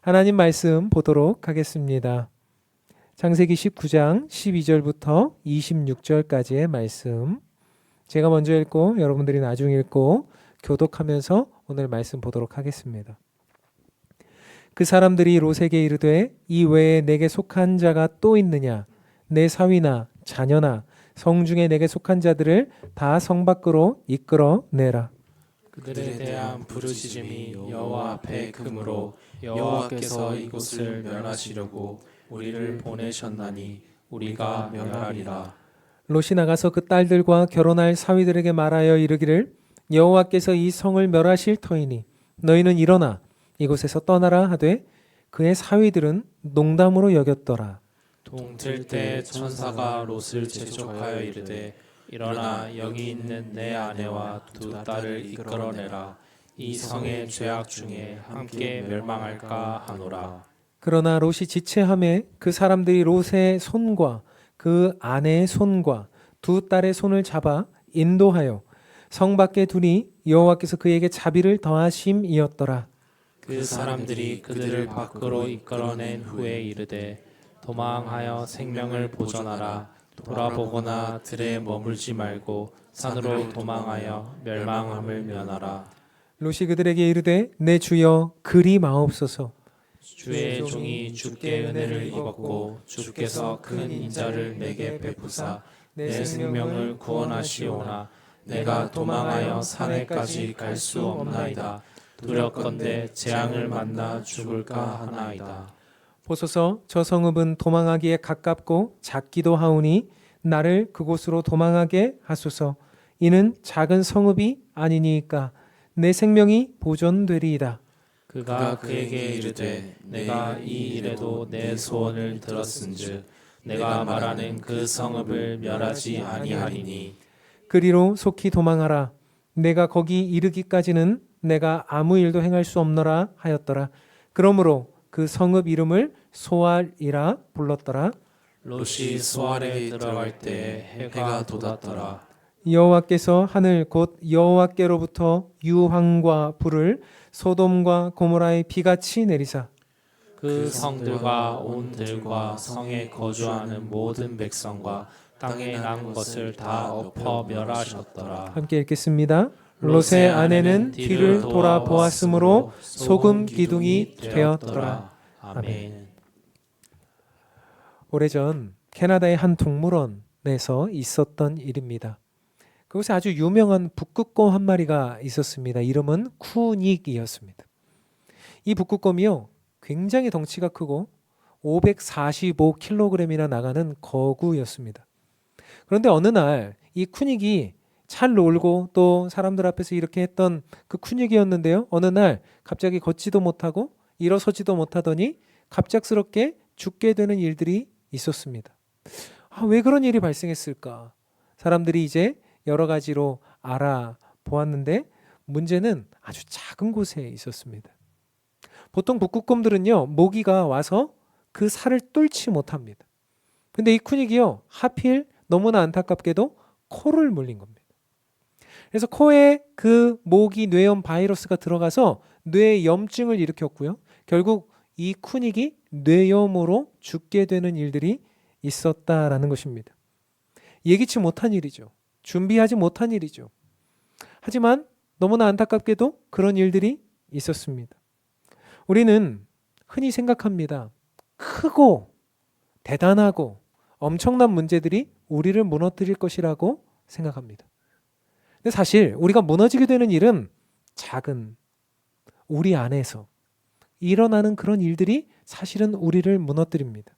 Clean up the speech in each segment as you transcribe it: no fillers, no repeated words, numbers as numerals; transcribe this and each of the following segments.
하나님 말씀 보도록 하겠습니다. 창세기 19장 12절부터 26절까지의 말씀. 제가 먼저 읽고 여러분들이 나중에 읽고 교독하면서 오늘 말씀 보도록 하겠습니다. 그 사람들이 롯에게 이르되 이 외에 내게 속한 자가 또 있느냐? 내 사위나 자녀나 성 중에 내게 속한 자들을 다 성 밖으로 이끌어 내라. 그들에 대한 부르짖음이 여호와 앞에 금으로 여호와께서 이곳을 멸하시려고 우리를 보내셨나니 우리가 멸하리라. 롯이 나가서 그 딸들과 결혼할 사위들에게 말하여 이르기를 여호와께서 이 성을 멸하실 터이니 너희는 일어나 이곳에서 떠나라 하되 그의 사위들은 농담으로 여겼더라. 동틀 때 천사가 롯을 재촉하여 이르되 일어나 여기 있는 내 아내와 두 딸을 이끌어내라. 이 성의 죄악 중에 함께 멸망할까 하노라. 그러나 롯이 지체하매 그 사람들이 롯의 손과 그 아내의 손과 두 딸의 손을 잡아 인도하여 성 밖에 두니 여호와께서 그에게 자비를 더하심이었더라. 그 사람들이 그들을 밖으로 이끌어낸 후에 이르되 도망하여 생명을 보존하라. 돌아보거나 들에 머물지 말고 산으로 도망하여 멸망함을 면하라. 롯이 그들에게 이르되 내 주여 그리 마옵소서. 주의 종이 주께 은혜를 입었고 주께서 큰 인자를 내게 베푸사 내 생명을 구원하시오나 내가 도망하여 산에까지 갈 수 없나이다. 두렵건대 재앙을 만나 죽을까 하나이다. 보소서 저 성읍은 도망하기에 가깝고 작기도 하오니 나를 그곳으로 도망하게 하소서. 이는 작은 성읍이 아니니까 내 생명이 보존되리이다. 그가 그에게 이르되 내가 이 일에도 내 소원을 들었은즉 내가 말하는 그 성읍을 멸하지 아니하리니 그리로 속히 도망하라. 내가 거기 이르기까지는 내가 아무 일도 행할 수 없노라 하였더라. 그러므로 그 성읍 이름을 소알이라 불렀더라. 롯이 소알에 들어갈 때 해가 돋았더라. 여호와께서 하늘 곧 여호와께로부터 유황과 불을 소돔과 고모라의 비같이 내리사 그 성들과 온 들과 성에 거주하는 모든 백성과 땅에 난 것을 다 엎어 멸하셨더라. 함께 읽겠습니다. 롯의 아내는 뒤를 돌아보았으므로 소금 기둥이 되었더라. 아멘. 오래전 캐나다의 한 동물원에서 있었던 일입니다. 그곳에 아주 유명한 북극곰 한 마리가 있었습니다. 이름은 쿠닉이었습니다. 이 북극곰이요, 굉장히 덩치가 크고 545kg이나 나가는 거구였습니다. 그런데 어느 날 이 쿠닉이 잘 놀고 또 사람들 앞에서 이렇게 했던 그 쿠닉이었는데요. 어느 날 갑자기 걷지도 못하고 일어서지도 못하더니 갑작스럽게 죽게 되는 일들이 있었습니다. 왜 그런 일이 발생했을까? 사람들이 이제 여러 가지로 알아보았는데 문제는 아주 작은 곳에 있었습니다. 보통 북극곰들은요, 모기가 와서 그 살을 뚫지 못합니다. 근데 이 쿠닉이요, 하필 너무나 안타깝게도 코를 물린 겁니다. 그래서 코에 그 모기 뇌염 바이러스가 들어가서 뇌에 염증을 일으켰고요. 결국 이 쿠닉이 뇌염으로 죽게 되는 일들이 있었다라는 것입니다. 예기치 못한 일이죠. 준비하지 못한 일이죠. 하지만 너무나 안타깝게도 그런 일들이 있었습니다. 우리는 흔히 생각합니다. 크고 대단하고 엄청난 문제들이 우리를 무너뜨릴 것이라고 생각합니다. 근데 사실 우리가 무너지게 되는 일은 작은 우리 안에서 일어나는 그런 일들이 사실은 우리를 무너뜨립니다.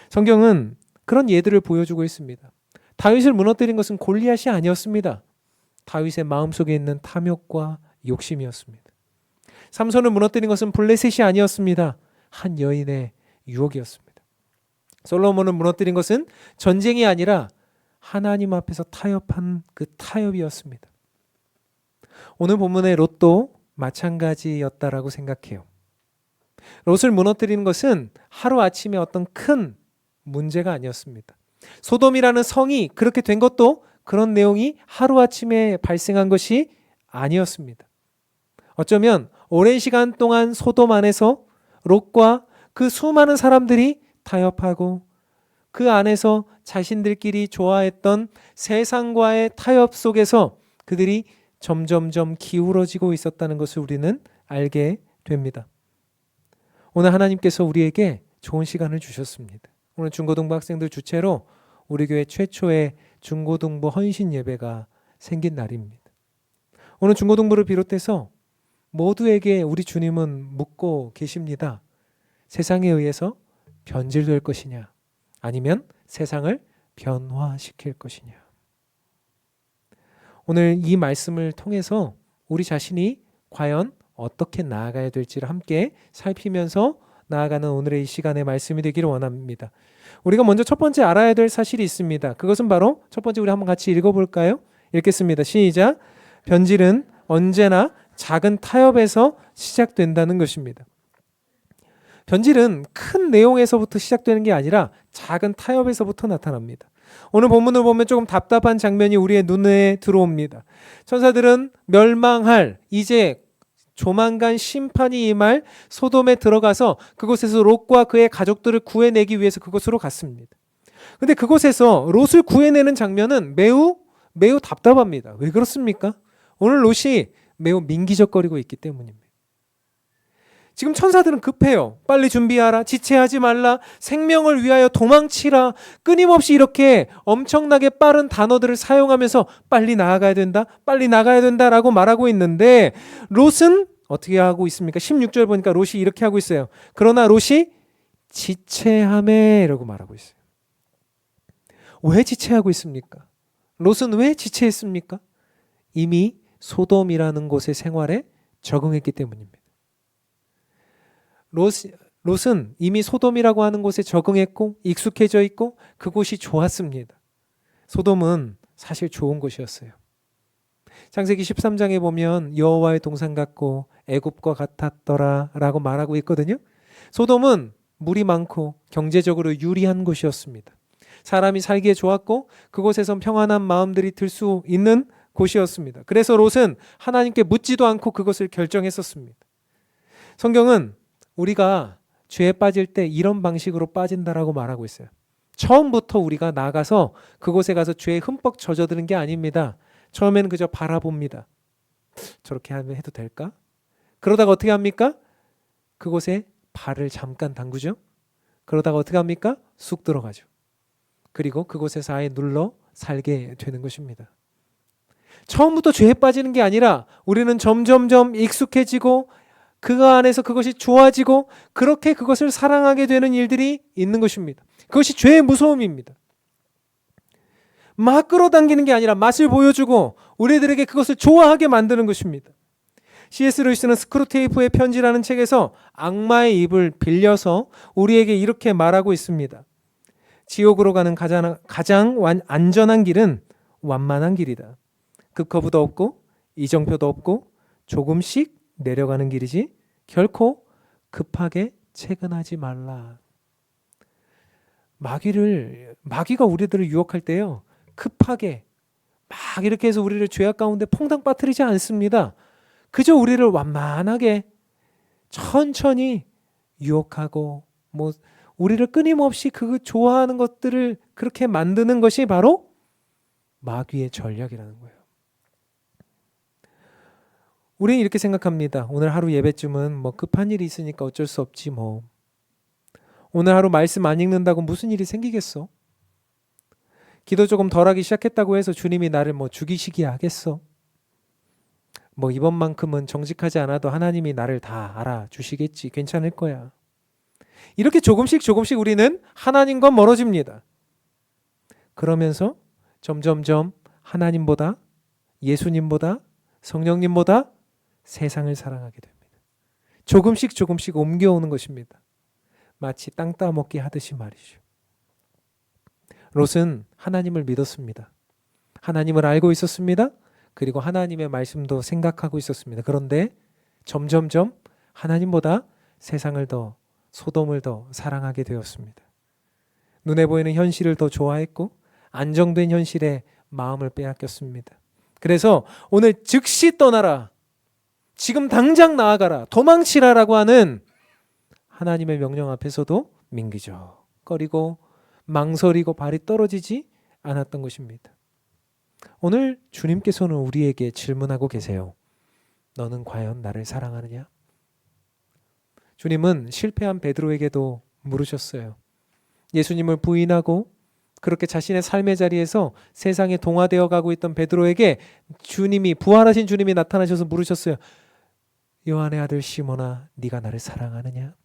성경은 그런 예들을 보여주고 있습니다. 다윗을 무너뜨린 것은 골리앗이 아니었습니다. 다윗의 마음속에 있는 탐욕과 욕심이었습니다. 삼손을 무너뜨린 것은 블레셋이 아니었습니다. 한 여인의 유혹이었습니다. 솔로몬을 무너뜨린 것은 전쟁이 아니라 하나님 앞에서 타협한 그 타협이었습니다. 오늘 본문의 롯도 마찬가지였다라고 생각해요. 롯을 무너뜨리는 것은 하루아침에 어떤 큰 문제가 아니었습니다. 소돔이라는 성이 그렇게 된 것도 그런 내용이 하루아침에 발생한 것이 아니었습니다. 어쩌면 오랜 시간 동안 소돔 안에서 롯과 그 수많은 사람들이 타협하고 그 안에서 자신들끼리 좋아했던 세상과의 타협 속에서 그들이 점점점 기울어지고 있었다는 것을 우리는 알게 됩니다. 오늘 하나님께서 우리에게 좋은 시간을 주셨습니다. 오늘 중고등부 학생들 주최로 우리 교회 최초의 중고등부 헌신 예배가 생긴 날입니다. 오늘 중고등부를 비롯해서 모두에게 우리 주님은 묻고 계십니다. 세상에 의해서 변질될 것이냐, 아니면 세상을 변화시킬 것이냐. 오늘 이 말씀을 통해서 우리 자신이 과연 어떻게 나아가야 될지를 함께 살피면서 나아가는 오늘의 이 시간의 말씀이 되기를 원합니다. 우리가 먼저 첫 번째 알아야 될 사실이 있습니다. 그것은 바로 첫 번째 우리 한번 같이 읽어볼까요? 읽겠습니다. 시작. 변질은 언제나 작은 타협에서 시작된다는 것입니다. 변질은 큰 내용에서부터 시작되는 게 아니라 작은 타협에서부터 나타납니다. 오늘 본문을 보면 조금 답답한 장면이 우리의 눈에 들어옵니다. 천사들은 멸망할, 이제 조만간 심판이 임할 소돔에 들어가서 그곳에서 롯과 그의 가족들을 구해내기 위해서 그곳으로 갔습니다. 근데 그곳에서 롯을 구해내는 장면은 매우 답답합니다. 왜 그렇습니까? 오늘 롯이 매우 민기적거리고 있기 때문입니다. 지금 천사들은 급해요. 빨리 준비하라. 지체하지 말라. 생명을 위하여 도망치라. 끊임없이 이렇게 엄청나게 빠른 단어들을 사용하면서 빨리 나아가야 된다. 빨리 나가야 된다라고 말하고 있는데 롯은 어떻게 하고 있습니까? 16절 보니까 롯이 이렇게 하고 있어요. 그러나 롯이 지체하매 라고 말하고 있어요. 왜 지체하고 있습니까? 롯은 왜 지체했습니까? 이미 소돔이라는 곳의 생활에 적응했기 때문입니다. 롯은 이미 소돔이라고 하는 곳에 적응했고 익숙해져 있고 그곳이 좋았습니다. 소돔은 사실 좋은 곳이었어요. 창세기 13장에 보면 여호와의 동산 같고 애굽과 같았더라 라고 말하고 있거든요. 소돔은 물이 많고 경제적으로 유리한 곳이었습니다. 사람이 살기에 좋았고 그곳에선 평안한 마음들이 들 수 있는 곳이었습니다. 그래서 롯은 하나님께 묻지도 않고 그것을 결정했었습니다. 성경은 우리가 죄에 빠질 때 이런 방식으로 빠진다라고 말하고 있어요. 처음부터 우리가 나가서 그곳에 가서 죄에 흠뻑 젖어드는 게 아닙니다. 처음에는 그저 바라봅니다. 저렇게 하면 해도 될까? 그러다가 어떻게 합니까? 그곳에 발을 잠깐 담그죠. 그러다가 어떻게 합니까? 쑥 들어가죠. 그리고 그곳에서 아예 눌러 살게 되는 것입니다. 처음부터 죄에 빠지는 게 아니라 우리는 점점점 익숙해지고 그 안에서 그것이 좋아지고 그렇게 그것을 사랑하게 되는 일들이 있는 것입니다. 그것이 죄의 무서움입니다. 막 끌어당기는 게 아니라 맛을 보여주고 우리들에게 그것을 좋아하게 만드는 것입니다. C.S. 루이스는 스크루테이프의 편지라는 책에서 악마의 입을 빌려서 우리에게 이렇게 말하고 있습니다. 지옥으로 가는 가장 안전한 길은 완만한 길이다. 급커브도 없고 이정표도 없고 조금씩 내려가는 길이지 결코 급하게 채근하지 말라. 마귀가 우리들을 유혹할 때요. 급하게 막 이렇게 해서 우리를 죄악 가운데 퐁당 빠뜨리지 않습니다. 그저 우리를 완만하게 천천히 유혹하고 우리를 끊임없이 그 좋아하는 것들을 그렇게 만드는 것이 바로 마귀의 전략이라는 거예요. 우리는 이렇게 생각합니다. 오늘 하루 예배쯤은 급한 일이 있으니까 어쩔 수 없지 뭐. 오늘 하루 말씀 안 읽는다고 무슨 일이 생기겠어? 기도 조금 덜하기 시작했다고 해서 주님이 나를 죽이시기 하겠어? 이번만큼은 정직하지 않아도 하나님이 나를 다 알아주시겠지. 괜찮을 거야. 이렇게 조금씩 우리는 하나님과 멀어집니다. 그러면서 점점점 하나님보다 예수님보다 성령님보다 세상을 사랑하게 됩니다. 조금씩 옮겨오는 것입니다. 마치 땅 따먹기 하듯이 말이죠. 롯은 하나님을 믿었습니다. 하나님을 알고 있었습니다. 그리고 하나님의 말씀도 생각하고 있었습니다. 그런데 점점점 하나님보다 세상을 더 소돔을 더 사랑하게 되었습니다. 눈에 보이는 현실을 더 좋아했고 안정된 현실에 마음을 빼앗겼습니다. 그래서 오늘 즉시 떠나라. 지금 당장 나아가라. 도망치라라고 하는 하나님의 명령 앞에서도 민기적거리고 망설이고 발이 떨어지지 않았던 것입니다. 오늘 주님께서는 우리에게 질문하고 계세요. 너는 과연 나를 사랑하느냐? 주님은 실패한 베드로에게도 물으셨어요. 예수님을 부인하고 그렇게 자신의 삶의 자리에서 세상에 동화되어 가고 있던 베드로에게 부활하신 주님이 나타나셔서 물으셨어요. 요한의 아들 시몬아, 네가 나를 사랑하느냐?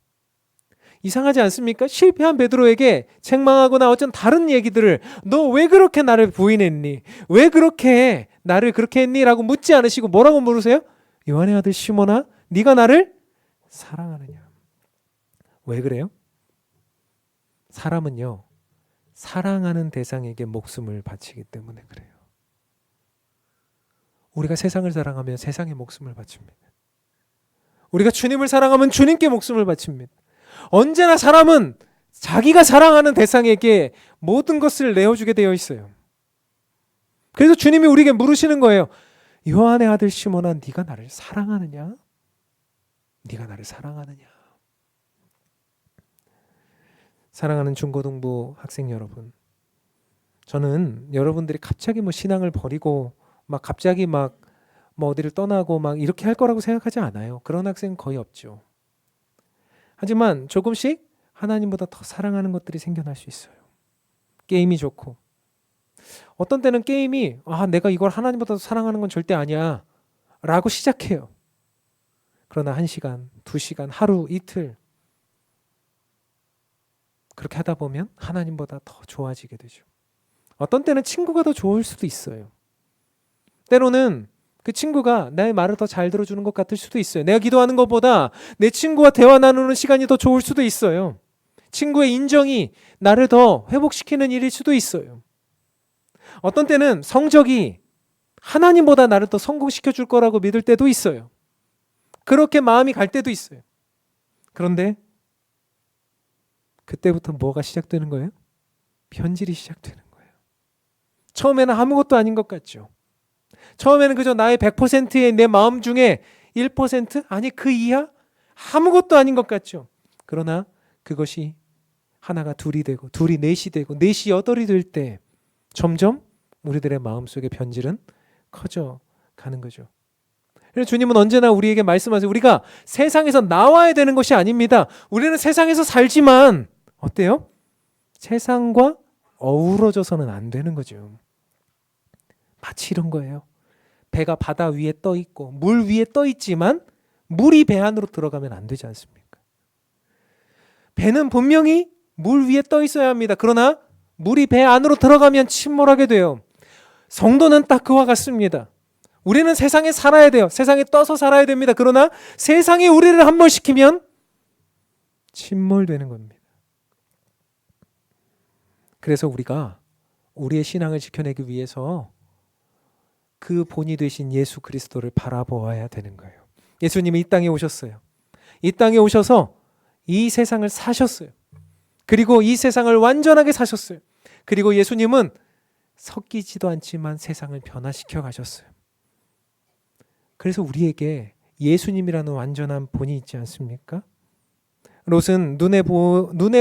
이상하지 않습니까? 실패한 베드로에게 책망하거나 어쩐 다른 얘기들을 너 왜 그렇게 나를 부인했니? 왜 그렇게 나를 그렇게 했니? 라고 묻지 않으시고 뭐라고 물으세요? 요한의 아들 시몬아, 네가 나를 사랑하느냐? 왜 그래요? 사람은요, 사랑하는 대상에게 목숨을 바치기 때문에 그래요. 우리가 세상을 사랑하면 세상에 목숨을 바칩니다. 우리가 주님을 사랑하면 주님께 목숨을 바칩니다. 언제나 사람은 자기가 사랑하는 대상에게 모든 것을 내어주게 되어 있어요. 그래서 주님이 우리에게 물으시는 거예요. 요한의 아들 시몬아, 네가 나를 사랑하느냐? 네가 나를 사랑하느냐? 사랑하는 중고등부 학생 여러분, 저는 여러분들이 갑자기 신앙을 버리고 갑자기 어디를 떠나고 이렇게 할 거라고 생각하지 않아요. 그런 학생은 거의 없죠. 하지만 조금씩 하나님보다 더 사랑하는 것들이 생겨날 수 있어요. 게임이 좋고, 어떤 때는 게임이 내가 이걸 하나님보다 더 사랑하는 건 절대 아니야 라고 시작해요. 그러나 1시간, 2시간, 하루, 이틀 그렇게 하다 보면 하나님보다 더 좋아지게 되죠. 어떤 때는 친구가 더 좋을 수도 있어요. 때로는 그 친구가 나의 말을 더 잘 들어주는 것 같을 수도 있어요. 내가 기도하는 것보다 내 친구와 대화 나누는 시간이 더 좋을 수도 있어요. 친구의 인정이 나를 더 회복시키는 일일 수도 있어요. 어떤 때는 성적이 하나님보다 나를 더 성공시켜 줄 거라고 믿을 때도 있어요. 그렇게 마음이 갈 때도 있어요. 그런데 그때부터 뭐가 시작되는 거예요? 변질이 시작되는 거예요. 처음에는 아무것도 아닌 것 같죠. 처음에는 그저 나의 100%의 내 마음 중에 1%? 아니 그 이하? 아무것도 아닌 것 같죠. 그러나 그것이 하나가 둘이 되고 둘이 넷이 되고 넷이 여덟이 될 때 점점 우리들의 마음속의 변질은 커져가는 거죠. 그래서 주님은 언제나 우리에게 말씀하세요. 우리가 세상에서 나와야 되는 것이 아닙니다. 우리는 세상에서 살지만 어때요? 세상과 어우러져서는 안 되는 거죠. 마치 이런 거예요. 배가 바다 위에 떠 있고 물 위에 떠 있지만 물이 배 안으로 들어가면 안 되지 않습니까? 배는 분명히 물 위에 떠 있어야 합니다. 그러나 물이 배 안으로 들어가면 침몰하게 돼요. 성도는 딱 그와 같습니다. 우리는 세상에 살아야 돼요. 세상에 떠서 살아야 됩니다. 그러나 세상이 우리를 함몰시키면 침몰되는 겁니다. 그래서 우리가 우리의 신앙을 지켜내기 위해서 그 본이 되신 예수 그리스도를 바라보아야 되는 거예요. 예수님이 이 땅에 오셨어요. 이 땅에 오셔서 이 세상을 사셨어요. 그리고 이 세상을 완전하게 사셨어요. 그리고 예수님은 섞이지도 않지만 세상을 변화시켜 가셨어요. 그래서 우리에게 예수님이라는 완전한 본이 있지 않습니까? 롯은 눈에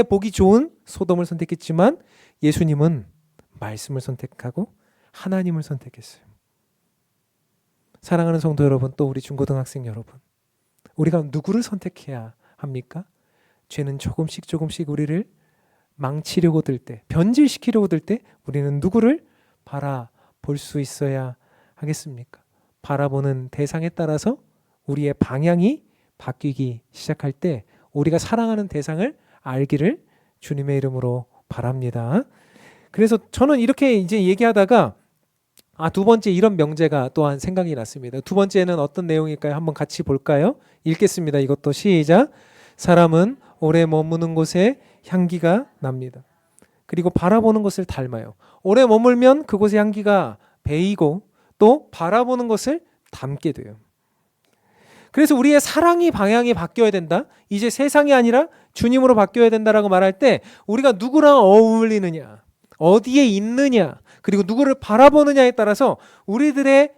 보기 좋은 소돔을 선택했지만 예수님은 말씀을 선택하고 하나님을 선택했어요. 사랑하는 성도 여러분, 또 우리 중고등학생 여러분, 우리가 누구를 선택해야 합니까? 죄는 조금씩 우리를 망치려고 들 때, 변질시키려고 들 때 우리는 누구를 바라볼 수 있어야 하겠습니까? 바라보는 대상에 따라서 우리의 방향이 바뀌기 시작할 때 우리가 사랑하는 대상을 알기를 주님의 이름으로 바랍니다. 그래서 저는 이렇게 이제 얘기하다가 두 번째 이런 명제가 또한 생각이 났습니다. 두 번째는 어떤 내용일까요? 한번 같이 볼까요? 읽겠습니다. 이것도 시작. 사람은 오래 머무는 곳에 향기가 납니다. 그리고 바라보는 것을 닮아요. 오래 머물면 그곳의 향기가 배이고 또 바라보는 것을 닮게 돼요. 그래서 우리의 사랑이 방향이 바뀌어야 된다. 이제 세상이 아니라 주님으로 바뀌어야 된다라고 말할 때 우리가 누구랑 어울리느냐, 어디에 있느냐, 그리고 누구를 바라보느냐에 따라서 우리들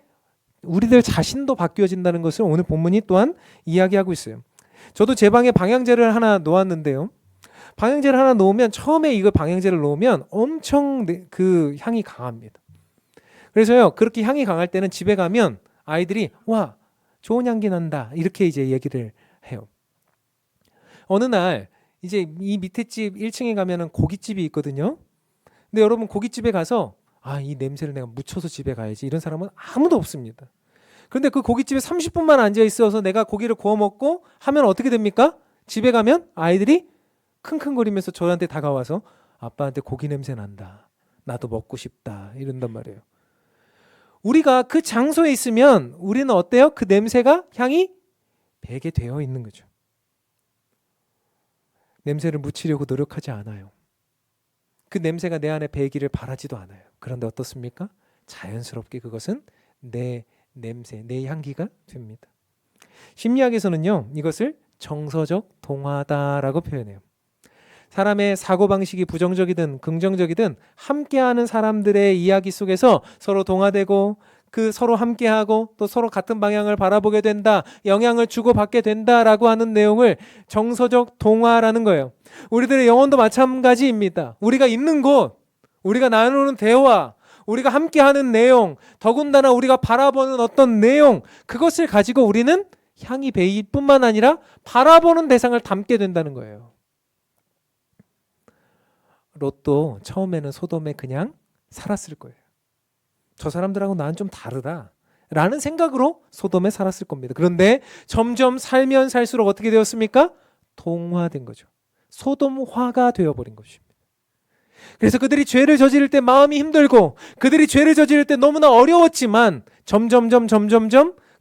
자신도 바뀌어진다는 것을 오늘 본문이 또한 이야기하고 있어요. 저도 제 방에 방향제를 하나 놓았는데요. 방향제를 하나 놓으면 처음에 이거 방향제를 놓으면 엄청 그 향이 강합니다. 그래서요, 그렇게 향이 강할 때는 집에 가면 아이들이 와, 좋은 향기 난다, 이렇게 이제 얘기를 해요. 어느 날 이제 이 밑에 집 1층에 가면은 고깃집이 있거든요. 근데 여러분, 고깃집에 가서 이 냄새를 내가 묻혀서 집에 가야지, 이런 사람은 아무도 없습니다. 그런데 그 고깃집에 30분만 앉아 있어서 내가 고기를 구워 먹고 하면 어떻게 됩니까? 집에 가면 아이들이 킁킁거리면서 저한테 다가와서 아빠한테 고기 냄새 난다, 나도 먹고 싶다, 이런단 말이에요. 우리가 그 장소에 있으면 우리는 어때요? 그 냄새가, 향이 배게 되어 있는 거죠. 냄새를 묻히려고 노력하지 않아요. 그 냄새가 내 안에 배기를 바라지도 않아요. 그런데 어떻습니까? 자연스럽게 그것은 내 냄새, 내 향기가 됩니다. 심리학에서는요, 이것을 정서적 동화다라고 표현해요. 사람의 사고방식이 부정적이든 긍정적이든 함께하는 사람들의 이야기 속에서 서로 동화되고, 그 서로 함께하고 또 서로 같은 방향을 바라보게 된다, 영향을 주고받게 된다라고 하는 내용을 정서적 동화라는 거예요. 우리들의 영혼도 마찬가지입니다. 우리가 있는 곳, 우리가 나누는 대화, 우리가 함께하는 내용, 더군다나 우리가 바라보는 어떤 내용, 그것을 가지고 우리는 향이 배일 뿐만 아니라 바라보는 대상을 담게 된다는 거예요. 롯도 처음에는 소돔에 그냥 살았을 거예요. 저 사람들하고 나는 좀 다르다 라는 생각으로 소돔에 살았을 겁니다. 그런데 점점 살면 살수록 어떻게 되었습니까? 동화된 거죠. 소돔화가 되어버린 것입니다. 그래서 그들이 죄를 저지를 때 마음이 힘들고, 그들이 죄를 저지를 때 너무나 어려웠지만 점점점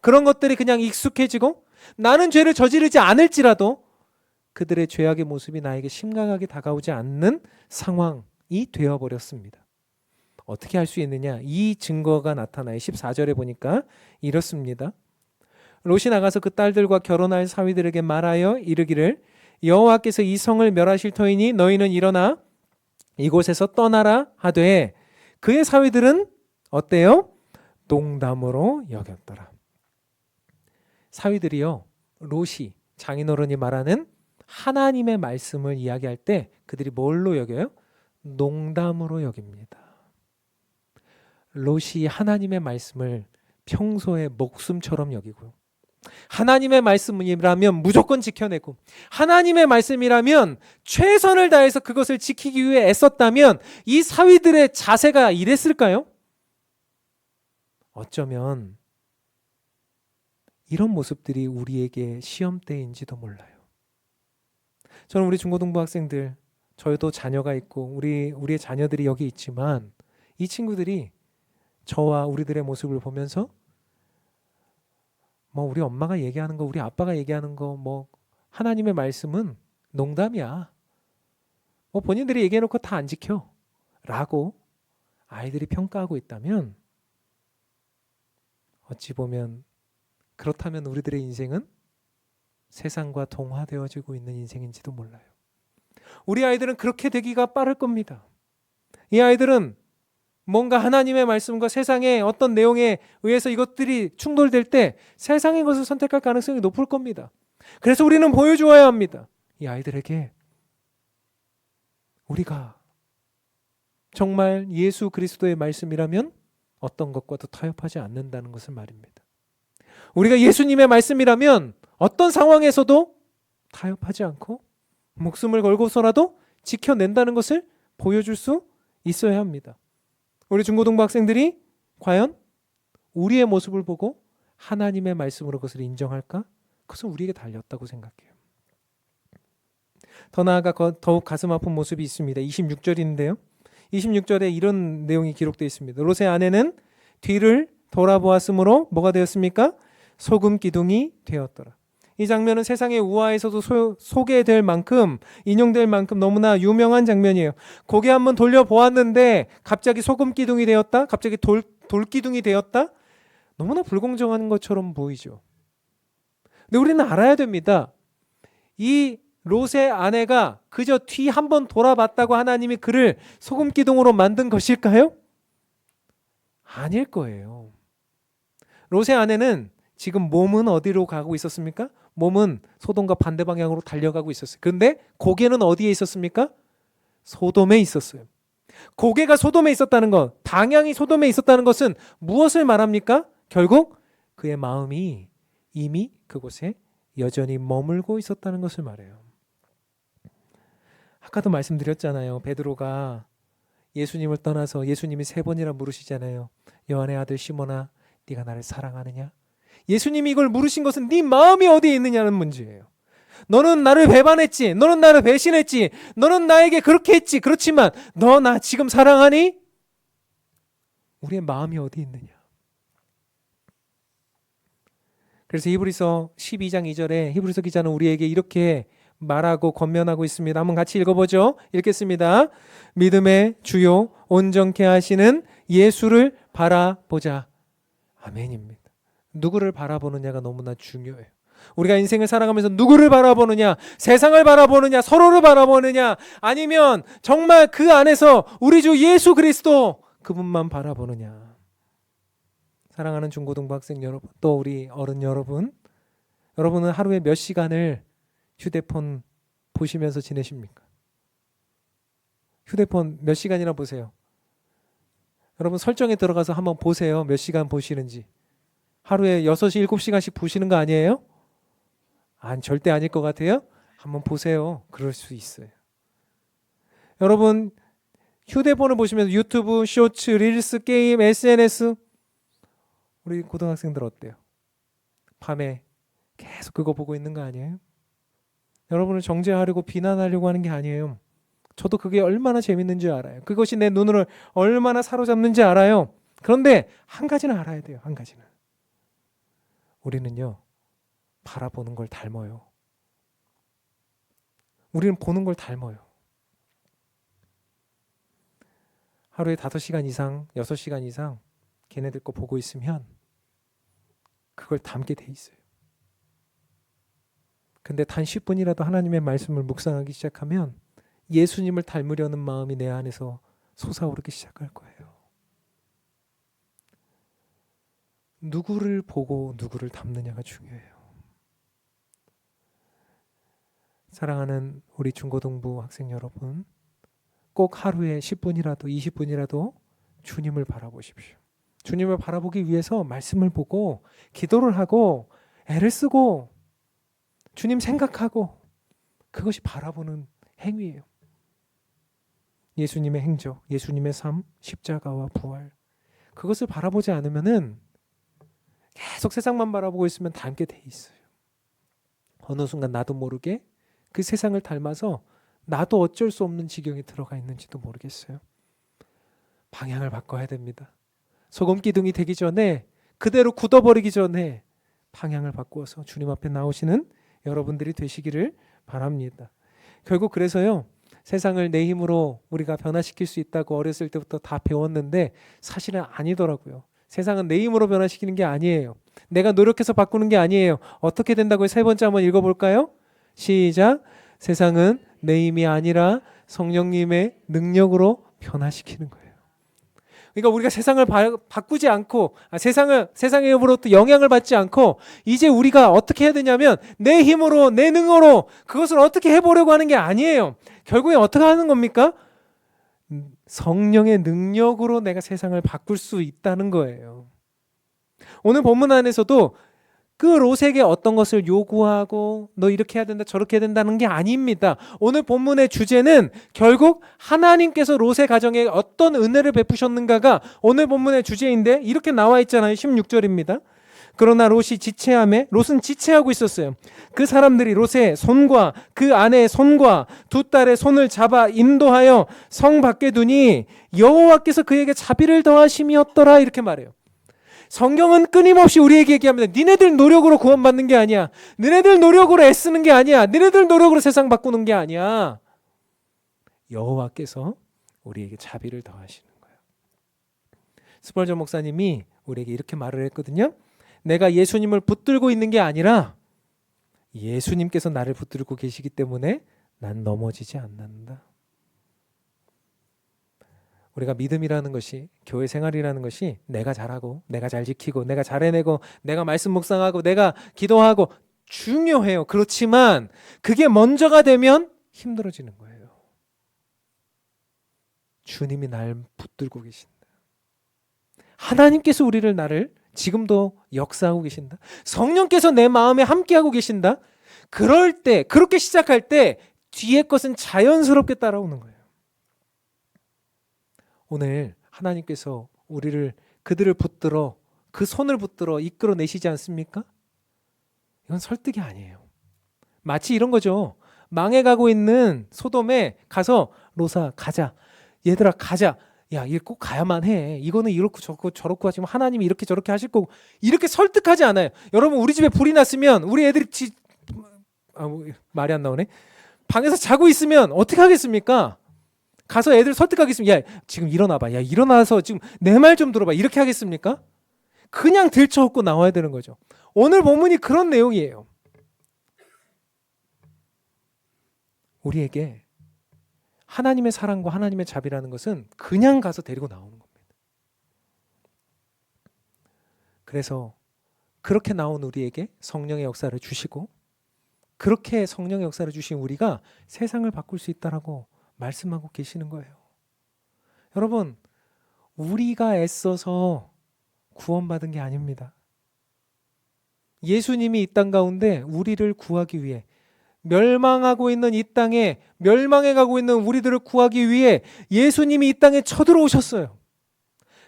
그런 것들이 그냥 익숙해지고, 나는 죄를 저지르지 않을지라도 그들의 죄악의 모습이 나에게 심각하게 다가오지 않는 상황이 되어버렸습니다. 어떻게 할 수 있느냐? 이 증거가 나타나요. 14절에 보니까 이렇습니다. 롯이 나가서 그 딸들과 결혼할 사위들에게 말하여 이르기를, 여호와께서 이 성을 멸하실 터이니 너희는 일어나 이곳에서 떠나라 하되, 그의 사위들은 어때요? 농담으로 여겼더라. 사위들이요, 롯이, 장인어른이 말하는 하나님의 말씀을 이야기할 때 그들이 뭘로 여겨요? 농담으로 여깁니다. 롯이 하나님의 말씀을 평소에 목숨처럼 여기고요, 하나님의 말씀이라면 무조건 지켜내고, 하나님의 말씀이라면 최선을 다해서 그것을 지키기 위해 애썼다면 이 사위들의 자세가 이랬을까요? 어쩌면 이런 모습들이 우리에게 시험대인지도 몰라요. 저는 우리 중고등부 학생들, 저희도 자녀가 있고 우리의 자녀들이 여기 있지만, 이 친구들이 저와 우리들의 모습을 보면서 우리 엄마가 얘기하는 거, 우리 아빠가 얘기하는 거, 하나님의 말씀은 농담이야, 본인들이 얘기해놓고 다 안 지켜 라고 아이들이 평가하고 있다면, 어찌 보면 그렇다면 우리들의 인생은 세상과 동화되어지고 있는 인생인지도 몰라요. 우리 아이들은 그렇게 되기가 빠를 겁니다. 이 아이들은 뭔가 하나님의 말씀과 세상의 어떤 내용에 의해서 이것들이 충돌될 때 세상의 것을 선택할 가능성이 높을 겁니다. 그래서 우리는 보여주어야 합니다. 이 아이들에게 우리가 정말 예수 그리스도의 말씀이라면 어떤 것과도 타협하지 않는다는 것을 말입니다. 우리가 예수님의 말씀이라면 어떤 상황에서도 타협하지 않고 목숨을 걸고서라도 지켜낸다는 것을 보여줄 수 있어야 합니다. 우리 중고등부 학생들이 과연 우리의 모습을 보고 하나님의 말씀으로 그것을 인정할까? 그것은 우리에게 달렸다고 생각해요. 더 나아가 더욱 가슴 아픈 모습이 있습니다. 26절인데요. 26절에 이런 내용이 기록되어 있습니다. 롯의 아내는 뒤를 돌아보았으므로 뭐가 되었습니까? 소금 기둥이 되었더라. 이 장면은 세상의 우화에서도 소개될 만큼, 인용될 만큼 너무나 유명한 장면이에요. 고개 한번 돌려보았는데 갑자기 소금 기둥이 되었다? 갑자기 돌 기둥이 되었다? 너무나 불공정한 것처럼 보이죠. 근데 우리는 알아야 됩니다. 이 롯의 아내가 그저 뒤 한번 돌아봤다고 하나님이 그를 소금 기둥으로 만든 것일까요? 아닐 거예요. 롯의 아내는 지금 몸은 어디로 가고 있었습니까? 몸은 소돔과 반대 방향으로 달려가고 있었어요. 그런데 고개는 어디에 있었습니까? 소돔에 있었어요. 고개가 소돔에 있었다는 것, 방향이 소돔에 있었다는 것은 무엇을 말합니까? 결국 그의 마음이 이미 그곳에 여전히 머물고 있었다는 것을 말해요. 아까도 말씀드렸잖아요. 베드로가 예수님을 떠나서 예수님이 3번이나 물으시잖아요. 요한의 아들 시몬아, 네가 나를 사랑하느냐? 예수님이 이걸 물으신 것은 네 마음이 어디에 있느냐는 문제예요. 너는 나를 배반했지. 너는 나를 배신했지. 너는 나에게 그렇게 했지. 그렇지만 너 나 지금 사랑하니? 우리의 마음이 어디 있느냐? 그래서 히브리서 12장 2절에 히브리서 기자는 우리에게 이렇게 말하고 권면하고 있습니다. 한번 같이 읽어보죠. 읽겠습니다. 믿음의 주요 온전케 하시는 예수를 바라보자. 아멘입니다. 누구를 바라보느냐가 너무나 중요해요. 우리가 인생을 살아가면서 누구를 바라보느냐, 세상을 바라보느냐, 서로를 바라보느냐, 아니면 정말 그 안에서 우리 주 예수 그리스도 그분만 바라보느냐. 사랑하는 중고등부 학생 여러분, 또 우리 어른 여러분, 여러분은 하루에 몇 시간을 휴대폰 보시면서 지내십니까? 휴대폰 몇 시간이나 보세요? 여러분 설정에 들어가서 한번 보세요. 몇 시간 보시는지. 하루에 6시, 7시간씩 보시는 거 아니에요? 절대 아닐 것 같아요? 한번 보세요. 그럴 수 있어요. 여러분 휴대폰을 보시면서 유튜브, 쇼츠, 릴스, 게임, SNS 우리 고등학생들 어때요? 밤에 계속 그거 보고 있는 거 아니에요? 여러분을 정죄하려고 비난하려고 하는 게 아니에요. 저도 그게 얼마나 재밌는지 알아요. 그것이 내 눈을 얼마나 사로잡는지 알아요. 그런데 한 가지는 알아야 돼요. 한 가지는. 우리는요. 바라보는 걸 닮아요. 우리는 보는 걸 닮아요. 하루에 5시간 이상, 6시간 이상 걔네들 거 보고 있으면 그걸 닮게 돼 있어요. 근데 단 10분이라도 하나님의 말씀을 묵상하기 시작하면 예수님을 닮으려는 마음이 내 안에서 솟아오르기 시작할 거예요. 누구를 보고 누구를 닮느냐가 중요해요. 사랑하는 우리 중고등부 학생 여러분, 꼭 하루에 10분이라도 20분이라도 주님을 바라보십시오. 주님을 바라보기 위해서 말씀을 보고 기도를 하고 애를 쓰고 주님 생각하고 그것이 바라보는 행위예요. 예수님의 행적, 예수님의 삶, 십자가와 부활 그것을 바라보지 않으면은 계속 세상만 바라보고 있으면 닮게 돼 있어요. 어느 순간 나도 모르게 그 세상을 닮아서 나도 어쩔 수 없는 지경에 들어가 있는지도 모르겠어요. 방향을 바꿔야 됩니다. 소금 기둥이 되기 전에 그대로 굳어버리기 전에 방향을 바꾸어서 주님 앞에 나오시는 여러분들이 되시기를 바랍니다. 결국 그래서요. 세상을 내 힘으로 우리가 변화시킬 수 있다고 어렸을 때부터 다 배웠는데 사실은 아니더라고요. 세상은 내 힘으로 변화시키는 게 아니에요. 내가 노력해서 바꾸는 게 아니에요. 어떻게 된다고요? 3번째 한번 읽어볼까요? 시작. 세상은 내 힘이 아니라 성령님의 능력으로 변화시키는 거예요. 그러니까 우리가 세상을 바꾸지 않고 세상의 힘으로부터 영향을 받지 않고 이제 우리가 어떻게 해야 되냐면 내 힘으로 내 능으로 그것을 어떻게 해보려고 하는 게 아니에요. 결국에 어떻게 하는 겁니까? 성령의 능력으로 내가 세상을 바꿀 수 있다는 거예요. 오늘 본문 안에서도 그 롯에게 어떤 것을 요구하고 너 이렇게 해야 된다 저렇게 해야 된다는 게 아닙니다. 오늘 본문의 주제는 결국 하나님께서 롯의 가정에 어떤 은혜를 베푸셨는가가 오늘 본문의 주제인데 이렇게 나와 있잖아요. 16절입니다. 그러나 롯은 지체하고 있었어요. 그 사람들이 롯의 손과 그 아내의 손과 두 딸의 손을 잡아 인도하여 성 밖에 두니 여호와께서 그에게 자비를 더하심이었더라 이렇게 말해요. 성경은 끊임없이 우리에게 얘기합니다. 니네들 노력으로 구원받는 게 아니야. 너네들 노력으로 애쓰는 게 아니야. 너네들 노력으로 세상 바꾸는 게 아니야. 여호와께서 우리에게 자비를 더하시는 거예요. 스펄전 목사님이 우리에게 이렇게 말을 했거든요. 내가 예수님을 붙들고 있는 게 아니라 예수님께서 나를 붙들고 계시기 때문에 난 넘어지지 않는다. 우리가 믿음이라는 것이, 교회 생활이라는 것이 내가 잘하고 내가 잘 지키고 내가 잘 해내고 내가 말씀 묵상하고 내가 기도하고 중요해요. 그렇지만 그게 먼저가 되면 힘들어지는 거예요. 주님이 날 붙들고 계신다. 하나님께서 나를 지금도 역사하고 계신다. 성령께서 내 마음에 함께하고 계신다. 그럴 때, 그렇게 시작할 때 뒤에 것은 자연스럽게 따라오는 거예요. 오늘 하나님께서 그들을 붙들어, 그 손을 붙들어 이끌어내시지 않습니까? 이건 설득이 아니에요. 마치 이런 거죠. 망해가고 있는 소돔에 가서 로사 가자. 얘들아 가자. 야, 이거 꼭 가야만 해. 이거는 이렇고 저렇고 하지만 하나님이 이렇게 저렇게 하실 거고. 이렇게 설득하지 않아요. 여러분, 우리 집에 불이 났으면 우리 애들이 말이 안 나오네. 방에서 자고 있으면 어떻게 하겠습니까? 가서 애들 설득하겠습니까? 야, 지금 일어나봐. 야, 일어나서 지금 내 말 좀 들어봐. 이렇게 하겠습니까? 그냥 들쳐업고 나와야 되는 거죠. 오늘 본문이 그런 내용이에요. 우리에게 하나님의 사랑과 하나님의 자비라는 것은 그냥 가서 데리고 나오는 겁니다. 그래서 그렇게 나온 우리에게 성령의 역사를 주시고, 그렇게 성령의 역사를 주신 우리가 세상을 바꿀 수 있다라고 말씀하고 계시는 거예요. 여러분, 우리가 애써서 구원받은 게 아닙니다. 예수님이 이 땅 가운데 우리를 구하기 위해, 멸망하고 있는 이 땅에 멸망해 가고 있는 우리들을 구하기 위해 예수님이 이 땅에 쳐들어오셨어요.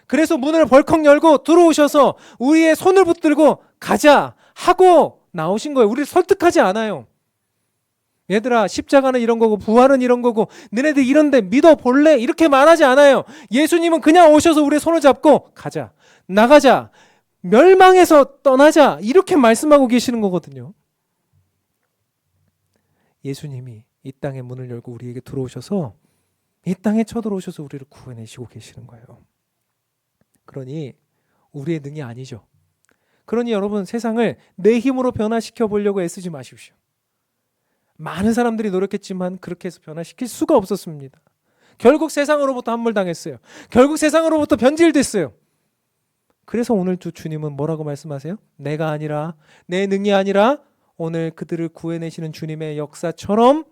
그래서 문을 벌컥 열고 들어오셔서 우리의 손을 붙들고 가자 하고 나오신 거예요. 우리를 설득하지 않아요. 얘들아, 십자가는 이런 거고 부활은 이런 거고 너네들 이런데 믿어볼래? 이렇게 말하지 않아요. 예수님은 그냥 오셔서 우리의 손을 잡고 가자, 나가자, 멸망해서 떠나자, 이렇게 말씀하고 계시는 거거든요. 예수님이 이 땅의 문을 열고 우리에게 들어오셔서 이 땅에 쳐들어오셔서 우리를 구해내시고 계시는 거예요. 그러니 우리의 능이 아니죠. 그러니 여러분, 세상을 내 힘으로 변화시켜 보려고 애쓰지 마십시오. 많은 사람들이 노력했지만 그렇게 해서 변화시킬 수가 없었습니다. 결국 세상으로부터 함몰당했어요. 결국 세상으로부터 변질됐어요. 그래서 오늘 주님은 뭐라고 말씀하세요? 내가 아니라, 내 능이 아니라 오늘 그들을 구해내시는 주님의 역사처럼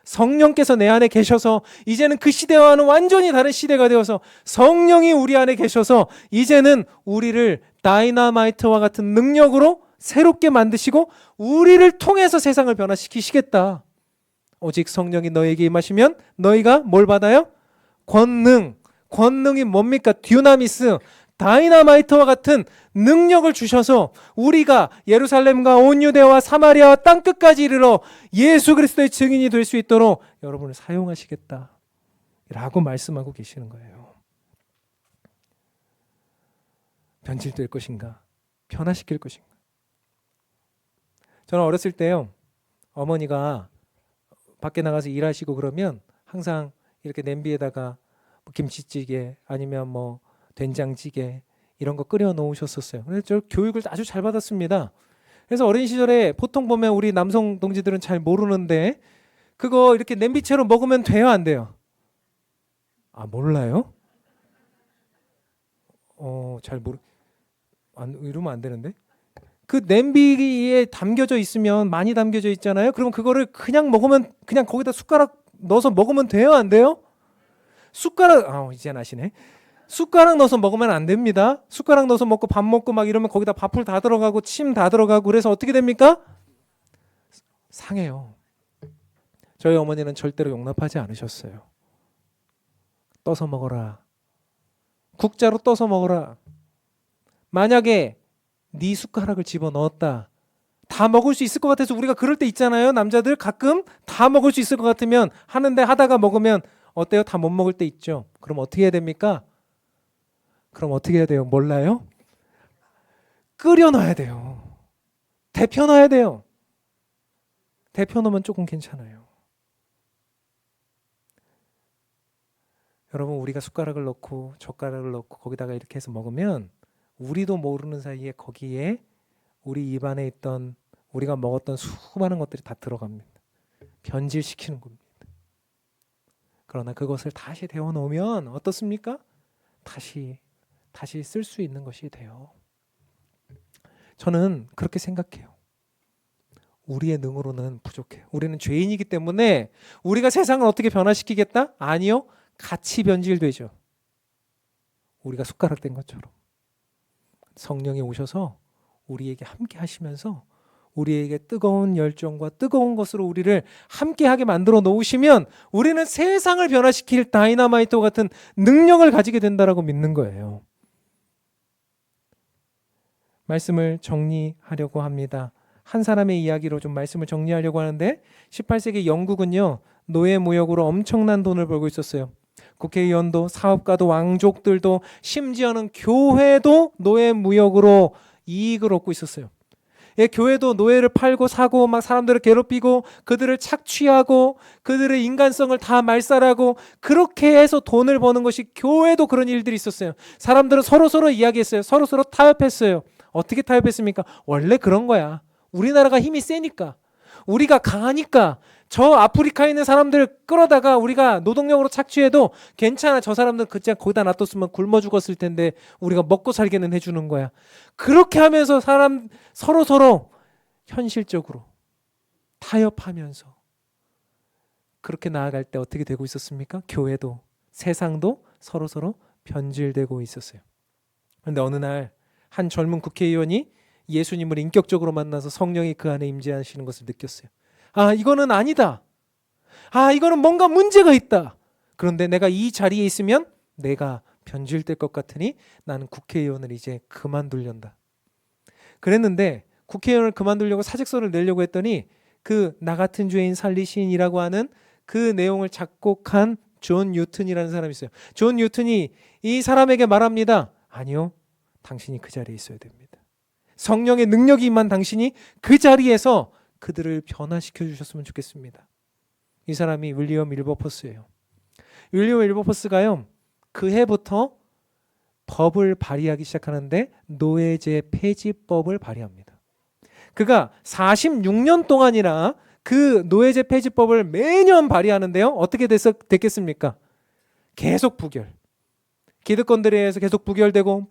성령께서 내 안에 계셔서 이제는 그 시대와는 완전히 다른 시대가 되어서 성령이 우리 안에 계셔서 이제는 우리를 다이너마이트와 같은 능력으로 새롭게 만드시고 우리를 통해서 세상을 변화시키시겠다. 오직 성령이 너에게 임하시면 너희가 뭘 받아요? 권능. 권능이 뭡니까? 듀나미스. 다이너마이트와 같은 능력을 주셔서 우리가 예루살렘과 온 유대와 사마리아와 땅끝까지 이르러 예수 그리스도의 증인이 될 수 있도록 여러분을 사용하시겠다 라고 말씀하고 계시는 거예요. 변질될 것인가? 변화시킬 것인가? 저는 어렸을 때요, 어머니가 밖에 나가서 일하시고 그러면 항상 이렇게 냄비에다가 김치찌개 아니면 뭐 된장찌개 이런 거 끓여 놓으셨었어요. 그래서 저 교육을 아주 잘 받았습니다. 그래서 어린 시절에 보통 보면 우리 남성 동지들은 잘 모르는데 그거 이렇게 냄비채로 먹으면 돼요, 안 돼요? 아, 몰라요? 이러면 안 되는데. 그 냄비에 담겨져 있으면, 많이 담겨져 있잖아요. 그럼 그거를 그냥 먹으면, 그냥 거기다 숟가락 넣어서 먹으면 돼요, 안 돼요? 이제는 아시네. 숟가락 넣어서 먹으면 안 됩니다. 숟가락 넣어서 먹고 밥 먹고 막 이러면 거기다 밥풀 다 들어가고 침 다 들어가고 그래서 어떻게 됩니까? 상해요. 저희 어머니는 절대로 용납하지 않으셨어요. 떠서 먹어라. 국자로 떠서 먹어라. 만약에 네 숟가락을 집어넣었다. 다 먹을 수 있을 것 같아서 우리가 그럴 때 있잖아요. 남자들 가끔 다 먹을 수 있을 것 같으면 하는데 하다가 먹으면 어때요? 다 못 먹을 때 있죠. 그럼 어떻게 해야 됩니까? 그럼 어떻게 해야 돼요? 몰라요? 끓여 놔야 돼요. 데펴 놔야 돼요. 데펴 놓으면 조금 괜찮아요. 여러분, 우리가 숟가락을 넣고 젓가락을 넣고 거기다가 이렇게 해서 먹으면 우리도 모르는 사이에 거기에 우리 입안에 있던 우리가 먹었던 수많은 것들이 다 들어갑니다. 변질시키는 겁니다. 그러나 그것을 다시 데워 놓으면 어떻습니까? 다시 쓸 수 있는 것이 돼요. 저는 그렇게 생각해요. 우리의 능으로는 부족해요. 우리는 죄인이기 때문에 우리가 세상을 어떻게 변화시키겠다? 아니요. 같이 변질되죠. 우리가 숟가락 된 것처럼. 성령이 오셔서 우리에게 함께 하시면서 우리에게 뜨거운 열정과 뜨거운 것으로 우리를 함께하게 만들어 놓으시면 우리는 세상을 변화시킬 다이너마이트와 같은 능력을 가지게 된다라고 믿는 거예요. 말씀을 정리하려고 합니다. 한 사람의 이야기로 좀 말씀을 정리하려고 하는데 18세기 영국은요. 노예 무역으로 엄청난 돈을 벌고 있었어요. 국회의원도 사업가도 왕족들도 심지어는 교회도 노예 무역으로 이익을 얻고 있었어요. 예, 교회도 노예를 팔고 사고 막 사람들을 괴롭히고 그들을 착취하고 그들의 인간성을 다 말살하고 그렇게 해서 돈을 버는 것이 교회도 그런 일들이 있었어요. 사람들은 서로서로 이야기했어요. 서로서로 타협했어요. 어떻게 타협했습니까? 원래 그런 거야. 우리나라가 힘이 세니까 우리가 강하니까 저 아프리카에 있는 사람들을 끌어다가 우리가 노동력으로 착취해도 괜찮아. 저 사람들 그냥 거기다 놔뒀으면 굶어 죽었을 텐데 우리가 먹고 살게는 해주는 거야. 그렇게 하면서 사람 서로서로 현실적으로 타협하면서 그렇게 나아갈 때 어떻게 되고 있었습니까? 교회도 세상도 서로서로 변질되고 있었어요. 그런데 어느 날 한 젊은 국회의원이 예수님을 인격적으로 만나서 성령이 그 안에 임재하시는 것을 느꼈어요. 아, 이거는 아니다. 아, 이거는 뭔가 문제가 있다. 그런데 내가 이 자리에 있으면 내가 변질될 것 같으니 나는 국회의원을 이제 그만두련다. 그랬는데 국회의원을 그만두려고 사직서를 내려고 했더니 그 나 같은 죄인 살리신이라고 하는 그 내용을 작곡한 존 뉴턴이라는 사람이 있어요. 존 뉴턴이 이 사람에게 말합니다. 아니요. 당신이 그 자리에 있어야 됩니다. 성령의 능력이 임한 당신이 그 자리에서 그들을 변화시켜 주셨으면 좋겠습니다. 이 사람이 윌리엄 윌버포스예요. 윌리엄 윌버포스가요. 그 해부터 법을 발의하기 시작하는데 노예제 폐지법을 발의합니다. 그가 46년 동안이나 그 노예제 폐지법을 매년 발의하는데요. 어떻게 됐겠습니까? 계속 부결. 기득권들에 의해서 계속 부결되고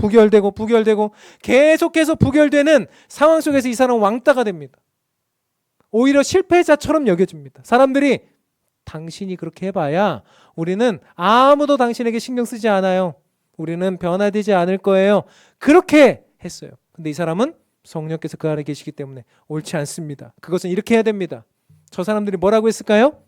계속해서 부결되는 상황 속에서 이 사람은 왕따가 됩니다. 오히려 실패자처럼 여겨집니다. 사람들이 당신이 그렇게 해봐야 우리는 아무도 당신에게 신경 쓰지 않아요. 우리는 변화되지 않을 거예요. 그렇게 했어요. 근데 이 사람은 성령께서 그 안에 계시기 때문에 옳지 않습니다. 그것은 이렇게 해야 됩니다. 저 사람들이 뭐라고 했을까요?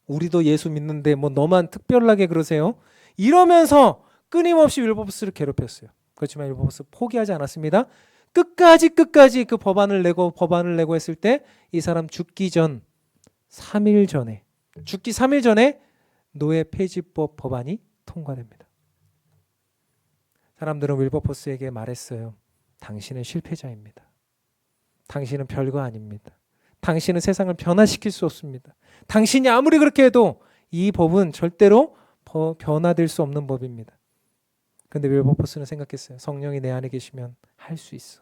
우리도 예수 믿는데 뭐 너만 특별하게 그러세요? 이러면서 끊임없이 윌버포스를 괴롭혔어요. 그렇지만 윌버포스 포기하지 않았습니다. 끝까지 그 법안을 내고 했을 때 이 사람 죽기 3일 전에 노예 폐지법 법안이 통과됩니다. 사람들은 윌버포스에게 말했어요. 당신은 실패자입니다. 당신은 별거 아닙니다. 당신은 세상을 변화시킬 수 없습니다. 당신이 아무리 그렇게 해도 이 법은 절대로 변화될 수 없는 법입니다. 그런데 윌버포스는 생각했어요. 성령이 내 안에 계시면 할 수 있어.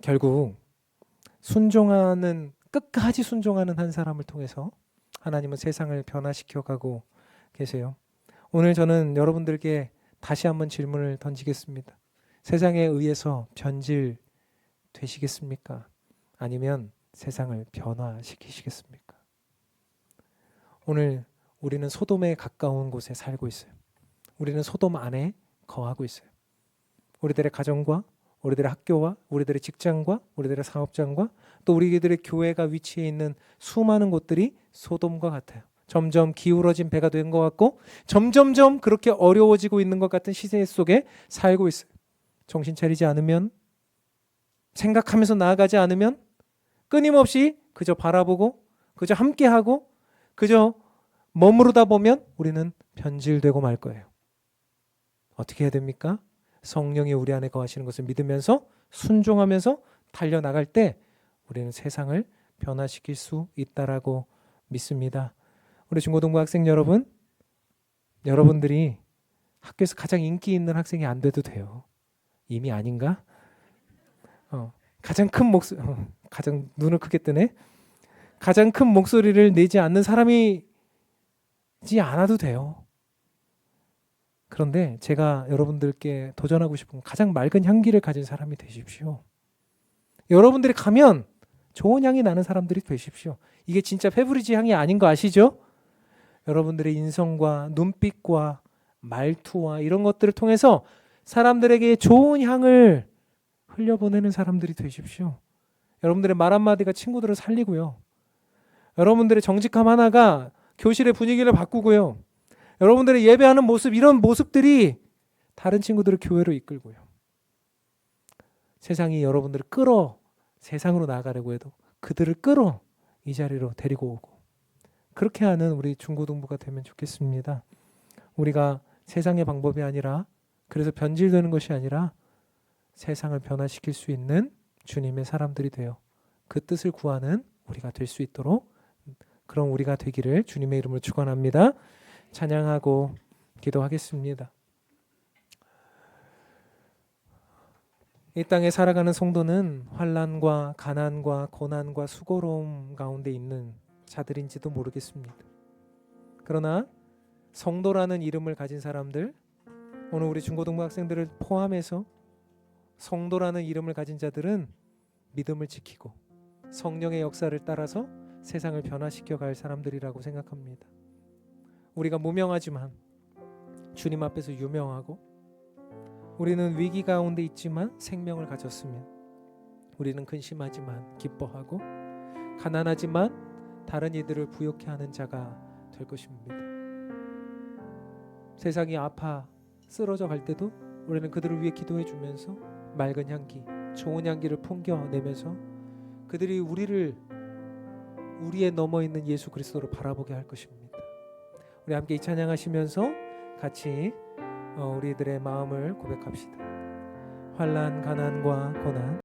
결국 끝까지 순종하는 한 사람을 통해서 하나님은 세상을 변화시켜가고 계세요. 오늘 저는 여러분들께 다시 한번 질문을 던지겠습니다. 세상에 의해서 변질 되시겠습니까? 아니면 세상을 변화시키시겠습니까? 오늘 우리는 소돔에 가까운 곳에 살고 있어요. 우리는 소돔 안에 거하고 있어요. 우리들의 가정과 우리들의 학교와 우리들의 직장과 우리들의 사업장과 또 우리들의 교회가 위치해 있는 수많은 곳들이 소돔과 같아요. 점점 기울어진 배가 된 것 같고 점점점 그렇게 어려워지고 있는 것 같은 시대 속에 살고 있어요. 정신 차리지 않으면, 생각하면서 나아가지 않으면 끊임없이 그저 바라보고 그저 함께하고 그저 머무르다 보면 우리는 변질되고 말 거예요. 어떻게 해야 됩니까? 성령이 우리 안에 거하시는 것을 믿으면서 순종하면서 달려나갈 때 우리는 세상을 변화시킬 수 있다라고 믿습니다. 우리 중고등부 학생 여러분들이 학교에서 가장 인기 있는 학생이 안 돼도 돼요. 이미 아닌가? 가장 큰 가장 눈을 크게 뜨네. 가장 큰 목소리를 내지 않는 사람이지 않아도 돼요. 그런데 제가 여러분들께 도전하고 싶은 건 가장 맑은 향기를 가진 사람이 되십시오. 여러분들이 가면 좋은 향이 나는 사람들이 되십시오. 이게 진짜 페브리지 향이 아닌 거 아시죠? 여러분들의 인성과 눈빛과 말투와 이런 것들을 통해서 사람들에게 좋은 향을 흘려보내는 사람들이 되십시오. 여러분들의 말 한마디가 친구들을 살리고요. 여러분들의 정직함 하나가 교실의 분위기를 바꾸고요. 여러분들의 예배하는 모습, 이런 모습들이 다른 친구들을 교회로 이끌고요. 세상이 여러분들을 끌어 세상으로 나가려고 해도 그들을 끌어 이 자리로 데리고 오고, 그렇게 하는 우리 중고등부가 되면 좋겠습니다. 우리가 세상의 방법이 아니라, 그래서 변질되는 것이 아니라 세상을 변화시킬 수 있는 주님의 사람들이 되어 그 뜻을 구하는 우리가 될 수 있도록, 그런 우리가 되기를 주님의 이름으로 축원합니다. 찬양하고 기도하겠습니다. 이 땅에 살아가는 성도는 환난과 가난과 고난과 수고로움 가운데 있는 자들인지도 모르겠습니다. 그러나 성도라는 이름을 가진 사람들, 오늘 우리 중고등부 학생들을 포함해서 성도라는 이름을 가진 자들은 믿음을 지키고 성령의 역사를 따라서 세상을 변화시켜 갈 사람들이라고 생각합니다. 우리가 무명하지만 주님 앞에서 유명하고, 우리는 위기 가운데 있지만 생명을 가졌으면, 우리는 근심하지만 기뻐하고, 가난하지만 다른 이들을 부욕해 하는 자가 될 것입니다. 세상이 아파 쓰러져 갈 때도 우리는 그들을 위해 기도해 주면서 맑은 향기, 좋은 향기를 풍겨내면서 그들이 우리의 넘어 있는 예수 그리스도를 바라보게 할 것입니다. 우리 함께 이 찬양하시면서 같이 우리들의 마음을 고백합시다. 환난, 가난과 고난,